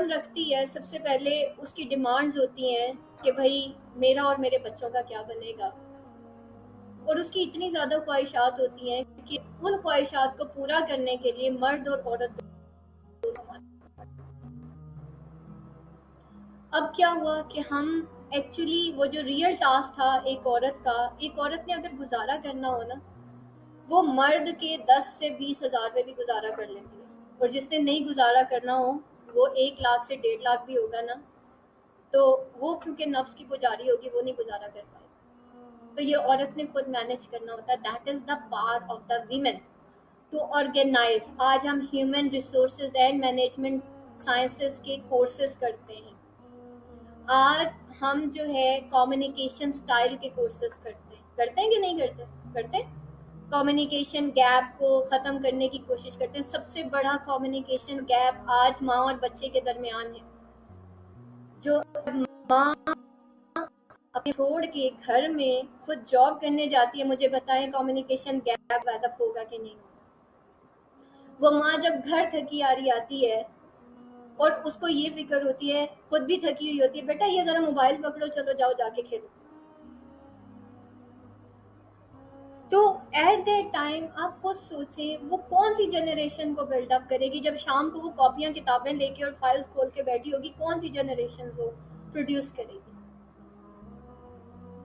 ایمان رکھتی ہے سب سے پہلے اس کی ڈیمانڈز ہوتی ہیں کہ بھائی میرا اور میرے بچوں کا کیا بنے گا، اور اس کی اتنی زیادہ خواہشات ہوتی ہیں کہ ان خواہشات کو پورا کرنے کے لیے مرد اور عورت اب کیا ہوا کہ ہم ایکچولی وہ جو ریئل ٹاسک تھا ایک عورت کا، ایک عورت نے اگر گزارا کرنا ہو نا، وہ مرد کے 10 سے 20 ہزار میں بھی گزارا کر لیتی ہے، اور جس نے نہیں گزارا کرنا ہو وہ 1 لاکھ سے 1.5 لاکھ بھی ہوگا نا، تو وہ کیونکہ نفس کی پجاری ہوگی وہ نہیں گزارا کر پائے. تو یہ عورت نے خود مینج کرنا ہوتا ہے. That is the power of the women to organize. آج ہم human resources and management sciences کے کورسز کرتے ہیں. آج ہم جو ہے کمیونیکیشن سٹائل کے کورسز کرتے ہیں کہ نہیں کرتے ہیں. کمیونیکیشن گیپ کو ختم کرنے کی کوشش کرتے ہیں. سب سے بڑا کمیونیکیشن گیپ آج ماں اور بچے کے درمیان ہے. جو ماں اپنے چھوڑ کے گھر میں خود جاب کرنے جاتی ہے، مجھے بتائیں کمیونیکیشن گیپ پیدا ہوگا کہ نہیں. وہ ماں جب گھر تھکی آ رہی آتی ہے اور اس کو یہ فکر ہوتی ہے، خود بھی تھکی ہوئی ہوتی ہے، بیٹا یہ ذرا موبائل پکڑو، چلو جاؤ جا کے کھیلو. تو ایٹ دیٹ ٹائم آپ خود سوچیں وہ کون سی جنریشن کو بلڈ اپ کرے گی. جب شام کو وہ کاپیاں کتابیں لے کے اور فائلز کھول کے بیٹھی ہوگی، کون سی جنریشن وہ پروڈیوس کرے گی.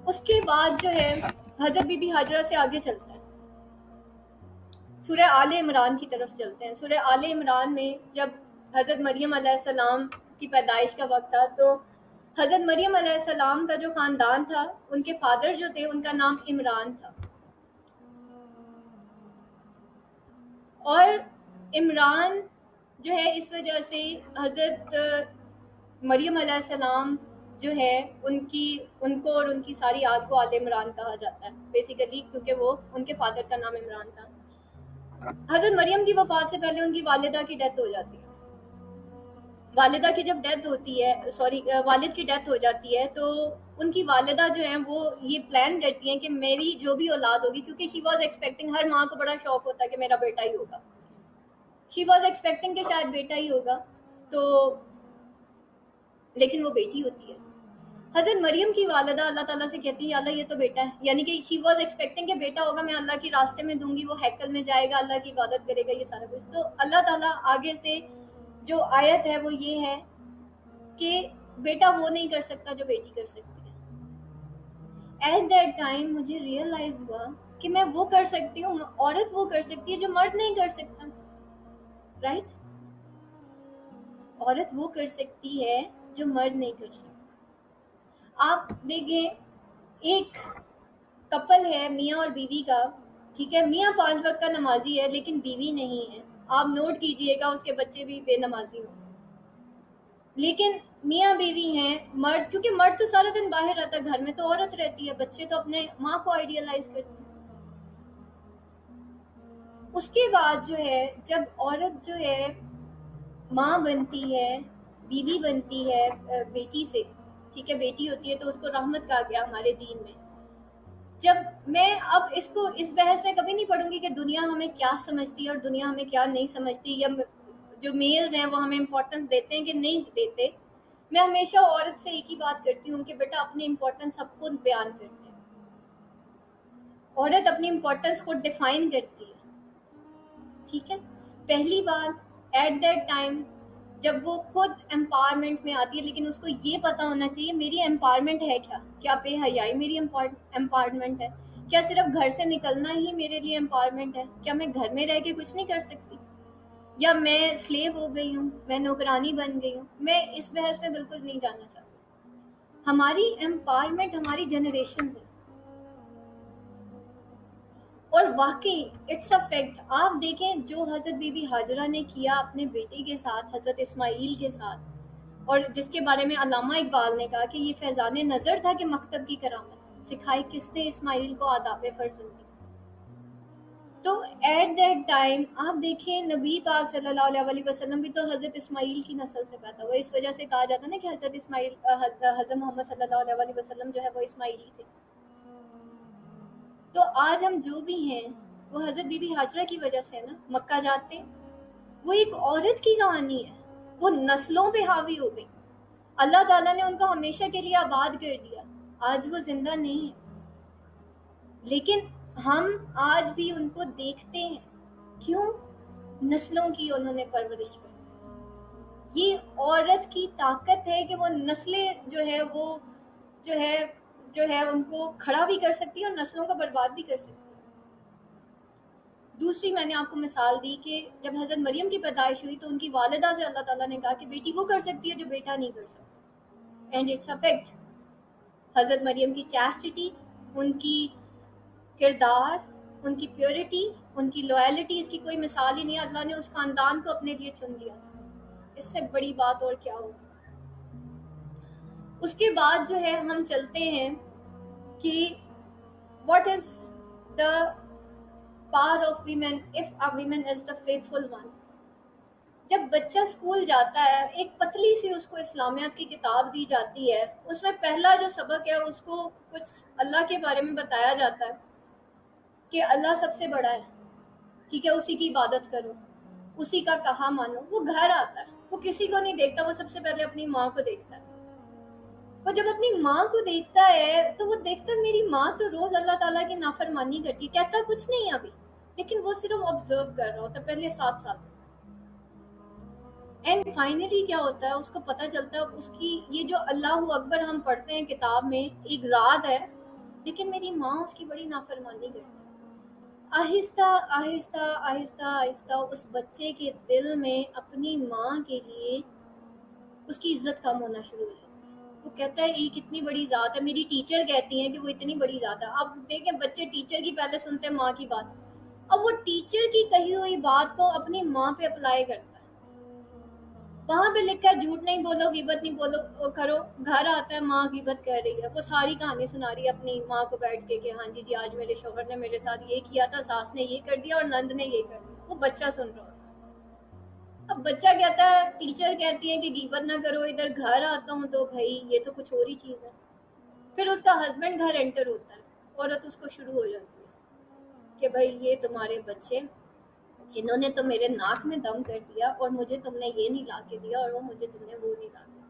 اس کے بعد جو ہے حضرت بی بی ہاجرہ سے آگے چلتا ہے، سورہ آل عمران کی طرف چلتے ہیں. سورہ آل عمران میں جب حضرت مریم علیہ السلام کی پیدائش کا وقت تھا، تو حضرت مریم علیہ السلام کا جو خاندان تھا، ان کے فادر جو تھے ان کا نام عمران تھا. اور عمران جو ہے اس وجہ سے حضرت مریم علیہ السلام جو ہے ان کو اور ان کی ساری آل کو آل عمران کہا جاتا ہے بیسیکلی، کیونکہ وہ ان کے فادر کا نام عمران تھا. حضرت مریم کی وفات سے پہلے ان کی والدہ کی ڈیتھ ہو جاتی ہے. والدہ کی جب ڈیتھ ہوتی ہے، والد کی ڈیتھ ہو جاتی ہے، تو ان کی والدہ جو ہیں وہ یہ پلان کرتی ہیں کہ میری جو بھی اولاد ہوگی، کیونکہ شی واز ایکسپیکٹنگ، ہر ماں کو بڑا شوق ہوتا ہے کہ میرا بیٹا ہی ہوگا. شی واز ایکسپیکٹنگ کہ شاید بیٹا ہی ہوگا، تو لیکن وہ بیٹی ہوتی ہے. حضرت مریم کی والدہ اللہ تعالیٰ سے کہتی ہے اللہ یہ تو بیٹا ہے، یعنی کہ شی واز ایکسپیکٹنگ کہ بیٹا ہوگا، میں اللہ کے راستے میں دوں گی، وہ ہیکل میں جائے گا، اللہ کی عبادت کرے گا، یہ سارا کچھ. تو اللہ تعالیٰ آگے سے جو آیت ہے وہ یہ ہے کہ بیٹا وہ نہیں کر سکتا جو بیٹی کر سکتی ہے. ایٹ دیٹ ٹائم مجھے ریئلائز ہوا کہ میں وہ کر سکتی ہوں، عورت وہ کر سکتی ہے جو مرد نہیں کر سکتا. رائٹ؟ عورت وہ کر سکتی ہے جو مرد نہیں کر سکتا. آپ دیکھیں ایک کپل ہے میاں اور بیوی کا، ٹھیک ہے، میاں 5 وقت کا نمازی ہے لیکن بیوی نہیں ہے. آپ نوٹ کیجئے گا اس کے بچے بھی بے نمازی ہوں، لیکن میاں بیوی ہیں. مرد، کیونکہ مرد تو سارا دن باہر رہتا ہے، گھر میں تو عورت رہتی ہے، بچے تو اپنے ماں کو آئیڈیلائز کرتے ہیں. اس کے بعد جو ہے جب عورت جو ہے ماں بنتی ہے، بیوی بنتی ہے بیٹی سے، ٹھیک ہے، بیٹی ہوتی ہے تو اس کو رحمت کہا گیا ہمارے دین میں. جب میں اب اس بحث میں کبھی نہیں پڑھوں گی کہ دنیا ہمیں کیا سمجھتی ہے اور دنیا ہمیں کیا نہیں سمجھتی، یا جو میلز ہیں وہ ہمیں امپورٹنس دیتے ہیں کہ نہیں دیتے. میں ہمیشہ عورت سے ایک ہی بات کرتی ہوں کہ بیٹا اپنی امپورٹنس سب خود بیان کرتے ہیں. عورت اپنی امپورٹنس خود ڈیفائن کرتی ہے، ٹھیک ہے. پہلی بات ایٹ دیٹ ٹائم جب وہ خود امپاورمنٹ میں آتی ہے، لیکن اس کو یہ پتا ہونا چاہیے میری امپاورمنٹ ہے کیا بے حیائی میری امپاورمنٹ ہے؟ کیا صرف گھر سے نکلنا ہی میرے لیے امپاورمنٹ ہے؟ کیا میں گھر میں رہ کے کچھ نہیں کر سکتی؟ یا میں سلیو ہو گئی ہوں، میں نوکرانی بن گئی ہوں؟ میں اس بحث میں بالکل نہیں جانا چاہتی. ہماری امپاورمنٹ ہماری جنریشن سے، اور واقعی اٹس اے فیکٹ. آپ دیکھیں جو حضرت بی بی ہاجرہ نے کیا اپنے بیٹے کے ساتھ، حضرت اسماعیل کے ساتھ، اور جس کے بارے میں علامہ اقبال نے کہا کہ یہ فیضان نظر تھا کہ مکتب کی کرامت سکھائی کس نے اسماعیل کو آداب فرزندی. تو ایٹ دیٹ ٹائم آپ دیکھیں نبی پاک صلی اللہ علیہ وسلم بھی تو حضرت اسماعیل کی نسل سے پیدا ہوا. اس وجہ سے کہا جاتا ہے نا کہ حضرت اسماعیل، حضرت محمد صلی اللہ علیہ وسلم جو ہے وہ اسماعیلی تھے. تو آج ہم جو بھی ہیں وہ حضرت بی بی ہاجرہ کی وجہ سے نا مکہ جاتے. وہ ایک عورت کی کہانی ہے، وہ نسلوں پہ حاوی ہو گئی. اللہ تعالیٰ نے ان کو ہمیشہ کے لیے آباد کر دیا. آج وہ زندہ نہیں ہے، لیکن ہم آج بھی ان کو دیکھتے ہیں. کیوں؟ نسلوں کی انہوں نے پرورش کر دی. یہ عورت کی طاقت ہے کہ وہ نسلیں جو ہے ان کو کھڑا بھی کر سکتی ہے اور نسلوں کو برباد بھی کر سکتی ہے. دوسری میں نے آپ کو مثال دی کہ جب حضرت مریم کی پیدائش ہوئی تو ان کی والدہ سے اللہ تعالیٰ نے کہا کہ بیٹی وہ کر سکتی ہے جو بیٹا نہیں کر سکتا. And it's a fact. Hazrat Maryam کی چیسٹٹی، ان کی کردار، ان کی پیورٹی، ان کی لوائلٹی، اس کی کوئی مثال ہی نہیں ہے. اللہ نے اس خاندان کو اپنے لیے چن لیا. اس سے بڑی بات اور کیا ہوگی. اس کے بعد جو ہے ہم چلتے ہیں کہ what is the power of women if a women is the faithful one. جب بچہ اسکول جاتا ہے، ایک پتلی سی اس کو اسلامیات کی کتاب دی جاتی ہے. اس میں پہلا جو سبق ہے اس کو کچھ اللہ کے بارے میں بتایا جاتا ہے کہ اللہ سب سے بڑا ہے، ٹھیک ہے، اسی کی عبادت کرو، اسی کا کہا مانو. وہ گھر آتا ہے، وہ کسی کو نہیں دیکھتا، وہ سب سے پہلے اپنی ماں کو دیکھتا ہے. وہ جب اپنی ماں کو دیکھتا ہے تو وہ دیکھتا ہے میری ماں تو روز اللہ تعالیٰ کی نافرمانی کرتی ہے. کہتا کچھ نہیں ابھی، لیکن وہ صرف آبزرو کر رہا ہوتا ہے پہلے 7 سال. اینڈ فائنلی کیا ہوتا ہے، اس کو پتہ چلتا ہے اس کی یہ جو اللہ اکبر ہم پڑھتے ہیں کتاب میں ایک ذات ہے، لیکن میری ماں اس کی بڑی نافرمانی کرتی ہے. آہستہ آہستہ آہستہ آہستہ اس بچے کے دل میں اپنی ماں کے لیے اس کی عزت کم ہونا شروع ہو جاتی ہے. وہ کہتا ہے یہ کتنی بڑی ذات ہے، میری ٹیچر کہتی ہیں کہ وہ اتنی بڑی ذات ہے. اب دیکھیں بچے ٹیچر کی پہلے سنتے ہیں ماں کی بات، اب وہ ٹیچر کی کہی ہوئی بات کو اپنی ماں پہ اپلائی کرتا ہے. وہاں پہ لکھا ہے جھوٹ نہیں بولو، غیبت نہیں بولو کرو. گھر آتا ہے ماں غیبت کر رہی ہے، وہ ساری کہانی سنا رہی ہے اپنی ماں کو بیٹھ کے کہ ہاں جی آج میرے شوہر نے میرے ساتھ یہ کیا تھا، ساس نے یہ کر دیا اور نند نے یہ کر دیا. وہ بچہ سن رہا ہوتا ہے. اب بچہ کہتا ہے ٹیچر کہتی ہے کہ غیبت نہ کرو، ادھر گھر آتا ہوں تو بھائی یہ تو کچھ اور ہی چیز ہے. پھر اس کا ہسبینڈ گھر انٹر ہوتا ہے، عورت اس کو شروع ہو جاتی ہے کہ بھائی یہ تمہارے بچے، انہوں نے تو میرے ناک میں دم کر دیا اور مجھے تم نے یہ نہیں لا کے دیا اور وہ مجھے تم نے وہ نہیں لا کے دیا.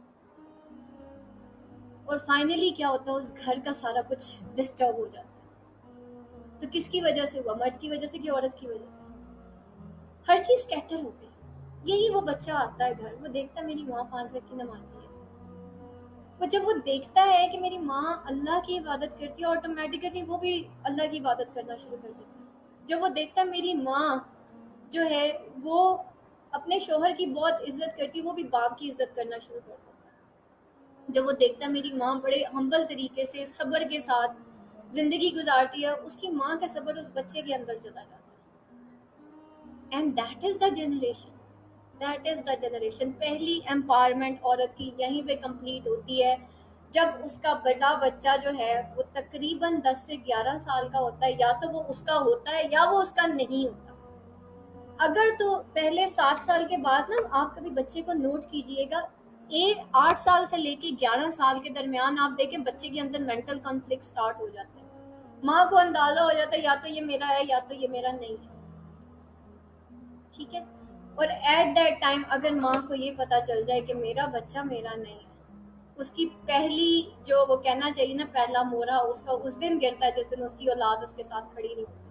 اور فائنلی کیا ہوتا ہے، اس گھر کا سارا کچھ ڈسٹرب ہو جاتا ہے. تو کس کی وجہ سے ہوا؟ مرد کی وجہ سے کہ عورت کی وجہ سے؟ ہر چیز اسکیٹر ہو گئی. یہی وہ بچہ آتا ہے گھر، وہ دیکھتا ہے میری ماں 5 وقت کی نمازی ہے. وہ جب وہ دیکھتا ہے کہ میری ماں اللہ کی عبادت کرتی ہے، آٹومیٹیکلی وہ بھی اللہ کی عبادت کرنا شروع کر دیتا ہے. جب وہ دیکھتا ہے میری ماں جو ہے وہ اپنے شوہر کی بہت عزت کرتی ہے، وہ بھی باپ کی عزت کرنا شروع کر دیتا ہے. جب وہ دیکھتا ہے میری ماں بڑے ہمبل طریقے سے صبر کے ساتھ زندگی گزارتی ہے، اس کی ماں کا صبر اس بچے کے اندر چلا جاتا ہے. And that is the generation, that is the generation. پہلی امپاورمنٹ عورت کی یہیں پہ کمپلیٹ ہوتی ہے جب اس کا بڑا بچہ جو ہے وہ تقریباً 10 سے 11 سال کا ہوتا ہے. یا تو وہ اس کا ہوتا ہے یا وہ اس کا نہیں ہوتا. اگر تو پہلے 7 سال کے بعد نا آپ کبھی بچے کو نوٹ کیجئے گا، 8 سال سے لے کے 11 سال کے درمیان آپ دیکھیں بچے کے اندر مینٹل کانفلکٹ سٹارٹ ہو جاتے ہیں. ماں کو اندازہ ہو جاتا ہے یا تو یہ میرا ہے یا تو یہ میرا نہیں ہے، ٹھیک ہے. اور ایٹ دیٹ ٹائم اگر ماں کو یہ پتا چل جائے کہ میرا بچہ میرا نہیں ہے، اس کی پہلی جو وہ کہنا چاہیے نا پہلا مورا اس کا اس دن گرتا ہے جس دن اس کی اولاد اس کے ساتھ کھڑی نہیں ہوتی.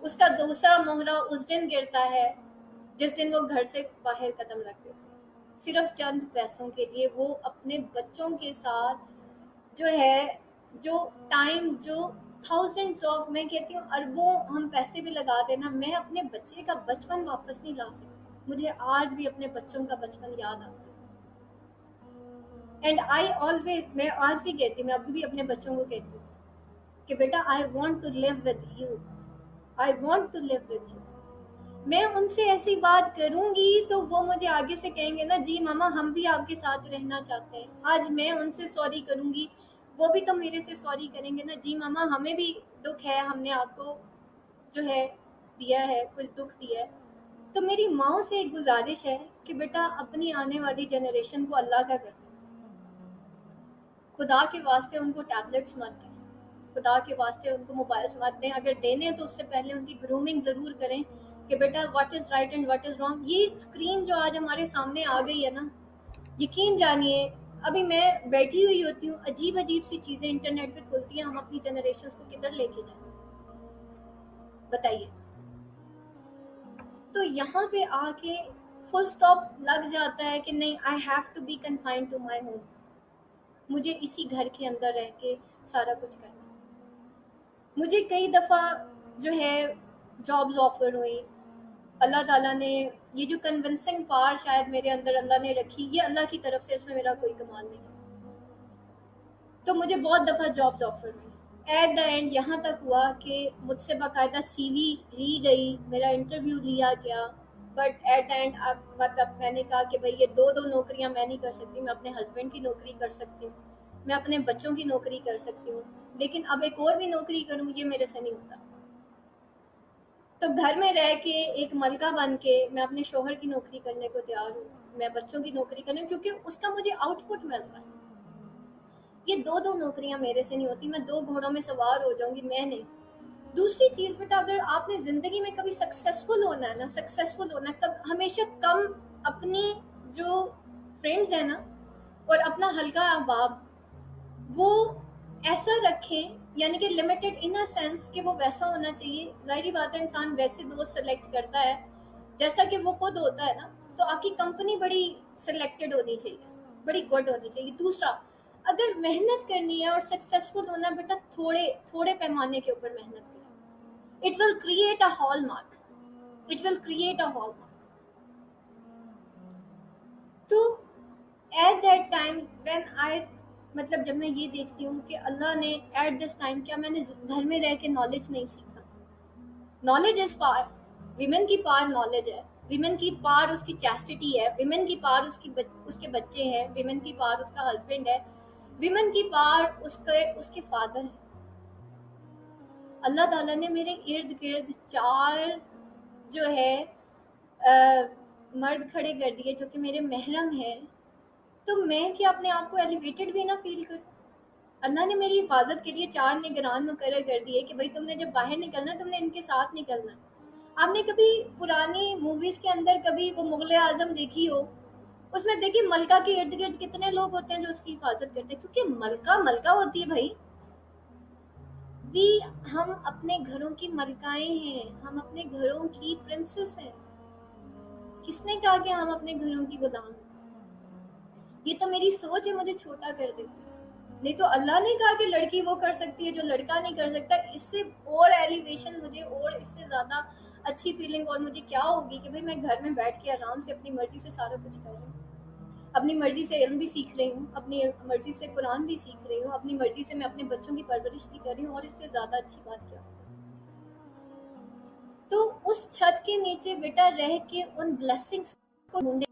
اس کا دوسرا مہرا اس دن گرتا ہے جس دن وہ گھر سے باہر قدم رکھ دیتے ہیں صرف چند پیسوں کے لیے. وہ اپنے بچوں کے ساتھ جو ہے جو ٹائم جو تھاؤزینڈز آف، میں کہتی ہوں اربوں ہم پیسے بھی لگا دینا، میں اپنے بچے کا بچپن واپس نہیں لا سکتی. مجھے آج بھی اپنے بچوں کا بچپن یاد آتا ہے. اینڈ آئی آلویز، میں آج بھی کہتی ہوں، میں ابھی بھی اپنے بچوں کو کہتی ہوں کہ بیٹا I want to live with you, I want to live with you. میں ان سے ایسی بات کروں گی تو وہ مجھے آگے سے کہیں گے نا جی ماما ہم بھی آپ کے ساتھ رہنا چاہتے ہیں. آج میں ان سے سوری کروں گی، وہ بھی تو میرے سے سوری کریں گے نا جی ماما ہمیں بھی دکھ ہے، ہم نے آپ کو جو ہے دیا ہے، کچھ دکھ دیا ہے. تو میری ماں سے ایک گزارش ہے کہ بیٹا اپنی آنے والی جنریشن کو اللہ کا کرنا، خدا کے واسطے ان کو ٹیبلٹس مت دیں، خدا کے واسطے ان کو موبائلس مت دیں. اگر دینے تو اس سے پہلے ان کی گرومنگ ضرور کریں کہ بیٹا what is right and what is wrong. یہ اسکرین جو آج ہمارے سامنے آ گئی ہے نا, یقین جانیے ابھی میں بیٹھی ہوئی ہوتی ہوں, عجیب عجیب سی چیزیں انٹرنیٹ پہ کھلتی ہیں, ہم اپنی جنریشنز کو کدھر لے کے جائیں بتائیے. تو یہاں پہ آ کے فل سٹاپ لگ جاتا ہے کہ نہیں, I have to be confined to my home, مجھے اسی گھر کے اندر رہ کے سارا کچھ کرنا. مجھے کئی دفعہ جو ہے جابز آفر ہوئی, اللہ تعالیٰ نے یہ جو کنونسنگ پار شاید میرے اندر اللہ نے رکھی, یہ اللہ کی طرف سے, اس میں میرا کوئی کمال نہیں. تو مجھے بہت دفعہ جابز آفر ہوئی. ایٹ دا اینڈ یہاں تک ہوا کہ مجھ سے باقاعدہ سی وی لی گئی, میرا انٹرویو لیا گیا, بٹ ایٹ دا اینڈ مطلب میں نے کہا کہ بھائی یہ دو نوکریاں میں نہیں کر سکتی, میں اپنے ہسبینڈ کی نوکری کر سکتی ہوں, میں اپنے بچوں کی نوکری کر سکتی ہوں, لیکن اب ایک اور بھی نوکری کروں یہ میرے سے نہیں ہوتا. تو گھر میں رہ کے ایک ملکہ بن کے میں اپنے شوہر کی نوکری کرنے کو تیار ہوں, میں بچوں کی نوکری کرنے, کیونکہ اس کا مجھے آؤٹ پٹ مل رہا ہے. یہ دو نوکریاں میرے سے نہیں ہوتی, میں 2 گھوڑوں میں سوار ہو جاؤں گی, میں نہیں. دوسری چیز بیٹا, اگر آپ نے زندگی میں کبھی سکسیسفل ہونا ہے نا, سکسیسفل ہونا ہے, تب ہمیشہ کم اپنی جو فرینڈز ہیں نا اور اپنا ہلکا احباب وہ ایسا رکھیں, یعنی کہ لمیٹڈ ان اے سینس کہ وہ ویسا ہونا چاہیے. ظاہری بات ہے انسان ویسے دوست سلیکٹ کرتا ہے جیسا کہ وہ خود ہوتا ہے نا, تو آپ کی کمپنی بڑی سلیکٹڈ ہونی چاہیے, بڑی گڈ ہونی چاہیے. دوسرا, اگر محنت کرنی ہے اور سکسیسفل ہونا ہے بیٹا, تھوڑے پیمانے کے اوپر محنت کریں. It will create a hallmark. It will create a hallmark. تو at that time when I مطلب جب میں یہ دیکھتی ہوں کہ اللہ نے at this time, کیا میں نے گھر میں رہ کے نالج نہیں سیکھا. نالج از پار, ویمن کی پار نالج ہے, ویمن کی پار اس کی چیسٹٹی ہے, ویمن کی پار اس کے بچے ہیں, ویمن کی پار اس کا ہسبینڈ ہے, ویمن کی پار اس کے فادر ہیں. اللہ تعالیٰ نے میرے ارد گرد 4 جو ہے مرد کھڑے کر دیے جو کہ میرے محرم ہیں, تو میں کیا اپنے آپ کو ایلیویٹڈ بھی نہ فیل کروں. اللہ نے میری حفاظت کے لیے 4 نگران مقرر کر دیے کہ بھائی تم نے جب باہر نکلنا تم نے ان کے ساتھ نکلنا. آپ نے کبھی پرانی موویز کے اندر کبھی وہ مغل اعظم دیکھی ہو, اس میں دیکھیے ملکہ کے ارد گرد کتنے لوگ ہوتے ہیں جو اس کی حفاظت کرتے ہیں, کیونکہ ملکہ ہوتی ہے بھائی. ہم اپنے گھروں کی ملکائیں ہیں, ہم اپنے گھروں کی پرنسس ہیں. کس نے کہا کہ ہم اپنے گھروں کی غلام ہیں؟ یہ تو میری سوچ ہے, مجھے چھوٹا کر دیتی ہے. نہیں تو اللہ نے کہا کہ لڑکی وہ کر سکتی ہے جو لڑکا نہیں کر سکتا. اس سے اور ایلیویشن مجھے, اور اس سے زیادہ اچھی فیلنگ اور مجھے کیا ہوگی کہ بھائی میں گھر میں بیٹھ کے آرام سے اپنی مرضی سے سارا کچھ کر رہی ہوں, اپنی مرضی سے علم بھی سیکھ رہی ہوں, اپنی مرضی سے قرآن بھی سیکھ رہی ہوں, اپنی مرضی سے میں اپنے بچوں کی پرورش بھی کر رہی ہوں, اور اس سے زیادہ اچھی بات کیا. تو اس چھت کے نیچے بیٹا رہ کے ان بلیسنگز کو ڈھونڈے.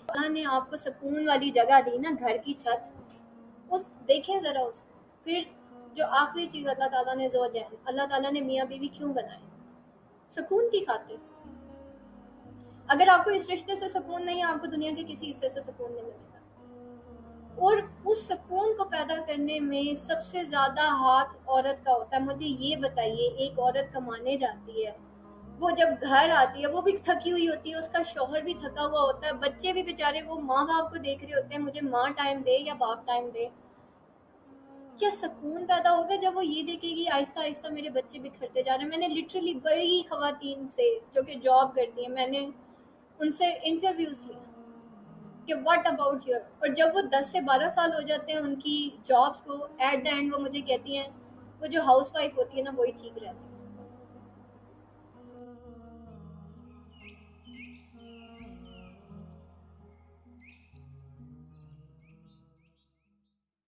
اللہ نے آپ کو سکون والی جگہ دی نا, گھر کی چھت, اس دیکھیں ذرا اس. پھر جو آخری چیز اللہ تعالیٰ نے زوجین, اللہ تعالیٰ نے میاں بیوی کیوں بنائے؟ سکون کی خاطر. اگر آپ کو اس رشتے سے سکون نہیں ہے, آپ کو دنیا کے کسی حصے سے سکون نہیں ملے گا. اور اس سکون کو پیدا کرنے میں سب سے زیادہ ہاتھ عورت کا ہوتا ہے. مجھے یہ بتائیے, ایک عورت کمانے جاتی ہے, وہ جب گھر آتی ہے وہ بھی تھکی ہوئی ہوتی ہے, اس کا شوہر بھی تھکا ہوا ہوتا ہے, بچے بھی بیچارے وہ ماں باپ کو دیکھ رہے ہوتے ہیں, مجھے ماں ٹائم دے یا باپ ٹائم دے. کیا سکون پیدا ہوگا جب وہ یہ دیکھے گی آہستہ آہستہ میرے بچے بکھرتے جا رہے ہیں. میں نے لٹرلی بڑی خواتین سے جو کہ جاب کرتی ہیں, میں نے ان سے انٹرویوز لیا کہ واٹ اباؤٹ یور, اور جب وہ 10 سے 12 سال ہو جاتے ہیں ان کی جابس کو, ایٹ دا اینڈ وہ مجھے کہتی ہیں وہ جو ہاؤس وائف ہوتی ہے نا وہی ٹھیک رہتی ہے.